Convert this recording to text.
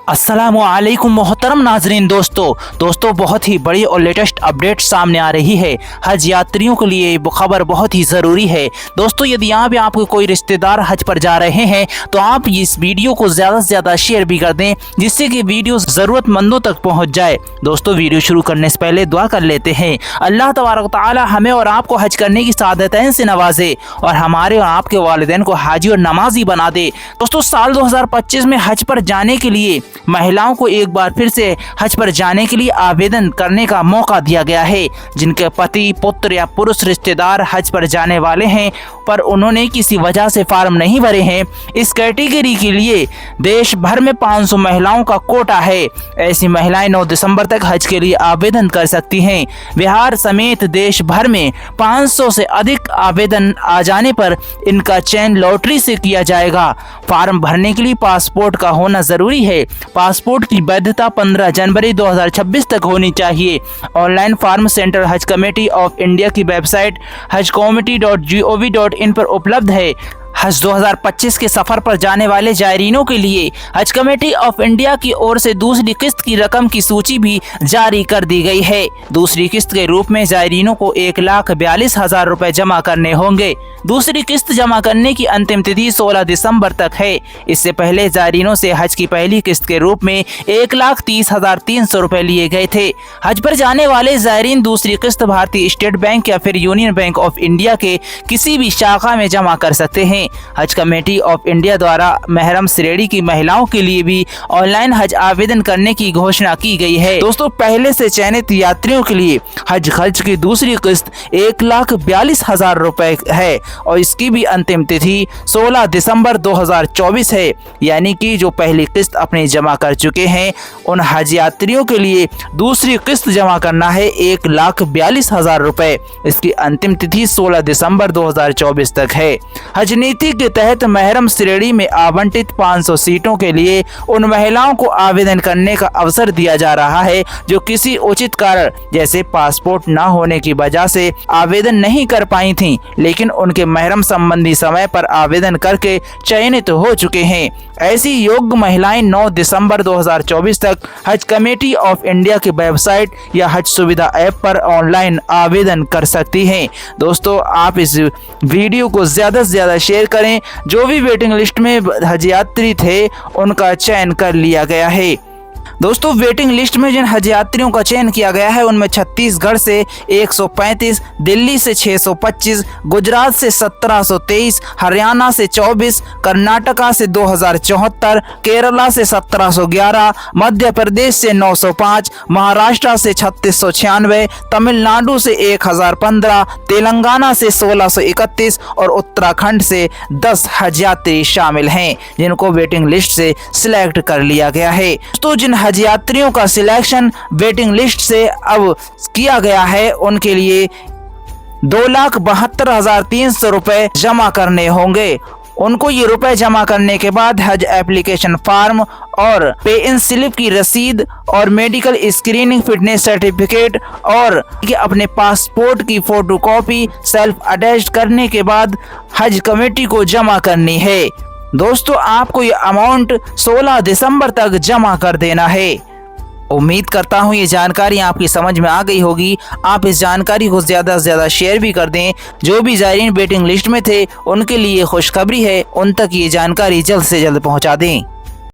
अस्सलामुअलैकुम मोहतरम नाजरीन। दोस्तों बहुत ही बड़ी और लेटेस्ट अपडेट सामने आ रही है। हज यात्रियों के लिए खबर बहुत ही ज़रूरी है। दोस्तों यदि यहाँ पे आपके कोई रिश्तेदार हज पर जा रहे हैं तो आप इस वीडियो को ज़्यादा से ज़्यादा शेयर भी कर दें, जिससे कि वीडियो ज़रूरतमंदों तक पहुँच जाए। दोस्तों वीडियो शुरू करने से पहले दुआ कर लेते हैं, अल्लाह तबारक व तआला हमें और आपको हज करने की सादतैन से नवाजे और हमारे और आपके वालिदैन को हाजी और नमाजी बना दे। दोस्तों साल 2025 में हज पर जाने के लिए महिलाओं को एक बार फिर से हज पर जाने के लिए आवेदन करने का मौका दिया गया है। जिनके पति, पुत्र या पुरुष रिश्तेदार हज पर जाने वाले हैं पर उन्होंने किसी वजह से फॉर्म नहीं भरे हैं, इस कैटेगरी के लिए देश भर में 500 महिलाओं का कोटा है। ऐसी महिलाएं 9 दिसंबर तक हज के लिए आवेदन कर सकती हैं। बिहार समेत देश भर में 500 से अधिक आवेदन आ जाने पर इनका चयन लॉटरी से किया जाएगा। फॉर्म भरने के लिए पासपोर्ट का होना जरूरी है। पासपोर्ट की वैधता 15 जनवरी 2026 तक होनी चाहिए। ऑनलाइन फॉर्म सेंटर हज कमेटी ऑफ इंडिया की वेबसाइट hajcommittee.gov.in पर उपलब्ध है। हज 2025 के सफर पर जाने वाले जायरीनों के लिए हज कमेटी ऑफ इंडिया की ओर से दूसरी किस्त की रकम की सूची भी जारी कर दी गई है। दूसरी किस्त के रूप में जायरीनों को 1,42,000 रुपए जमा करने होंगे। दूसरी किस्त जमा करने की अंतिम तिथि 16 दिसंबर तक है। इससे पहले जायरीनों से हज की पहली किस्त के रूप में 1,30,300 रुपए लिए गए थे। हज पर जाने वाले जायरीन दूसरी किस्त भारतीय स्टेट बैंक या फिर यूनियन बैंक ऑफ इंडिया के किसी भी शाखा में जमा कर सकते हैं। हज कमेटी ऑफ इंडिया द्वारा महरम श्रेणी की महिलाओं के लिए भी ऑनलाइन हज आवेदन करने की घोषणा की गई है। दोस्तों पहले से चयनित यात्रियों के लिए हज खर्च की दूसरी किस्त 1,42,000 रुपए है और इसकी भी अंतिम तिथि 16 दिसंबर 2024 है। यानी कि जो पहली किस्त अपने जमा कर चुके हैं उन हज यात्रियों के लिए दूसरी किस्त जमा करना है 1,42,000 रुपए। इसकी अंतिम तिथि 16 दिसंबर 2024 तक है। हज नीति के तहत महरम श्रेणी में आवंटित 500 सीटों के लिए उन महिलाओं को आवेदन करने का अवसर दिया जा रहा है जो किसी उचित कारण जैसे पासपोर्ट न होने की वजह से आवेदन नहीं कर पाई थीं, लेकिन उनके महरम संबंधी समय पर आवेदन करके चयनित हो चुके हैं। ऐसी योग्य महिलाएं 9 दिसंबर 2024 तक हज कमेटी ऑफ इंडिया की वेबसाइट या हज सुविधा ऐप पर ऑनलाइन आवेदन कर सकती हैं। दोस्तों आप इस वीडियो को ज़्यादा से ज़्यादा शेयर करें। जो भी वेटिंग लिस्ट में हज यात्री थे उनका चयन कर लिया गया है। दोस्तों वेटिंग लिस्ट में जिन हज यात्रियों का चयन किया गया है उनमें छत्तीसगढ़ से 135, दिल्ली से 625, गुजरात से 1723, हरियाणा से 24, कर्नाटका से 2074, केरला से 1711, मध्य प्रदेश से 905, महाराष्ट्र से 3696, तमिलनाडु से 1015, तेलंगाना से 1631 और उत्तराखंड से 10 हज यात्री शामिल हैं जिनको वेटिंग लिस्ट से सिलेक्ट कर लिया गया है। तो जिन हज यात्रियों का सिलेक्शन वेटिंग लिस्ट से अब किया गया है उनके लिए 2,72,300 रुपए जमा करने होंगे। उनको ये रुपए जमा करने के बाद हज एप्लीकेशन फॉर्म और पे इन स्लिप की रसीद और मेडिकल स्क्रीनिंग फिटनेस सर्टिफिकेट और अपने पासपोर्ट की फोटोकॉपी सेल्फ अटैच करने के बाद हज कमेटी को जमा करनी है। दोस्तों आपको ये अमाउंट 16 दिसंबर तक जमा कर देना है। उम्मीद करता हूँ ये जानकारी आपकी समझ में आ गई होगी। आप इस जानकारी को ज़्यादा से ज़्यादा शेयर भी कर दें। जो भी ज़ायरीन वेटिंग लिस्ट में थे उनके लिए खुशखबरी है, उन तक ये जानकारी जल्द से जल्द पहुँचा दें।